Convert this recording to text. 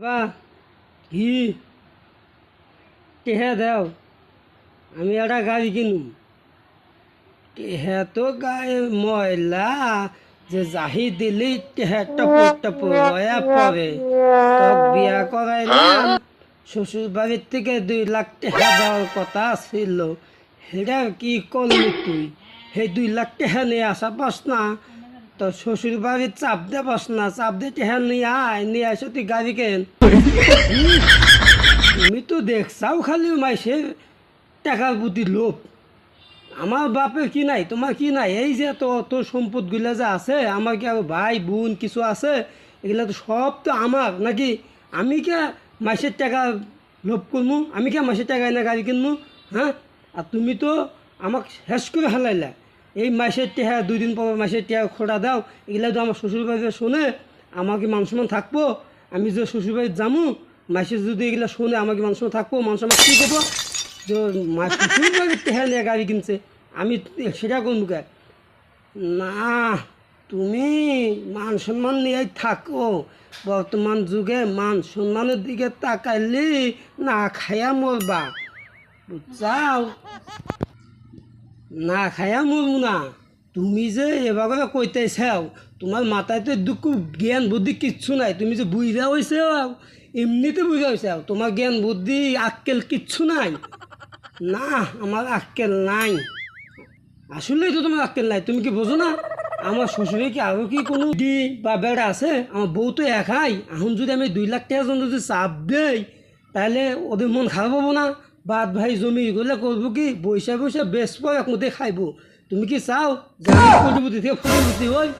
বাহ কি টেহা দাও, আমি একটা গাড়ি কিনুম। টেহা তো গায়ে ময়লা, যে যাহি দিলি টেহা টপর টপর হয়ে পড়ে। তক বিয়া করাইলাম, শ্বশুর বাড়ির থেকে 2 লাখ টেহা দেওয়ার কথা ছিল। সেটা কি করলি তুই? সেই 2 লাখ টেহা নিয়ে আসা পাস না, তো শ্বশুর বাড়ির চাপ দে পাস না, চাপ দে টেহা নিয়ে আসো তুই গাড়ি কেন। তুমি তো দেখছাও খালি মাইসের টাকার প্রতি লোভ। আমার বাপের কি নাই, তোমার কি নাই? এই যে তোর সম্পদগুলো যে আছে, আমার কি আর ভাই বোন কিছু আছে? এগুলা তো সব তো আমার নাকি? আমি কে মাসের টাকা লোভ করবো? আমি কে মাসের টাকা এনে গাড়ি কিনবো? হ্যাঁ, আর তুমি তো আমাকে শেষ করে ফেলাইলা। এই মাসের টেহা 2 দিন পর মাসের টেহা খোটা দাও, এগুলা তো আমার শ্বশুরবাড়িতে শোনে, আমার কি মান সম্মান থাকবো? আমি যে শ্বশুরবাড়ি যামু, মাসে যদি এগুলা শোনে, আমার কি মান সম্মান থাকবো? মান সম্মান কী করবো? যে শ্বশুরবাড়ির টেহা নিয়ে গাড়ি কিনছে, আমি সেটা করবো কে? না, তুমি মান সম্মান নিয়েই থাকো। বর্তমান যুগে মান সম্মানের দিকে তাকাইলি না খায়া মরবা, বুঝছাও? না খায়া মরবো না। তুমি যে এভাবে কইতেছাও, তোমার মাথায় তো দুঃখ জ্ঞান বুদ্ধি কিচ্ছু নাই। তুমি যে বুঝা হয়েছে, এমনিতে বুঝা হয়েছে, তোমার জ্ঞান বুদ্ধি আক্কেল কিচ্ছু নাই। না, আমার আক্কেল নাই। আসলেই তো তোমার আক্কেল নাই, তুমি কি বোঝো না? আমার শ্বশুরে কি আরও কি কোনো দি বা বেড়া আছে? আমার বউ তো একাই। এখন যদি আমি 2 লাখ টাকা জন যদি চাপ দেই, তাহলে ওদের মন খারাপ হবো না? বাদ ভাই জমি এগুলো করবো কি? বৈশা বৈশা বেশ পর এক মধ্যে খাইবো। তুমি কি চাও যে আমি কোটিপতি থেকে ফুটিপতি হই?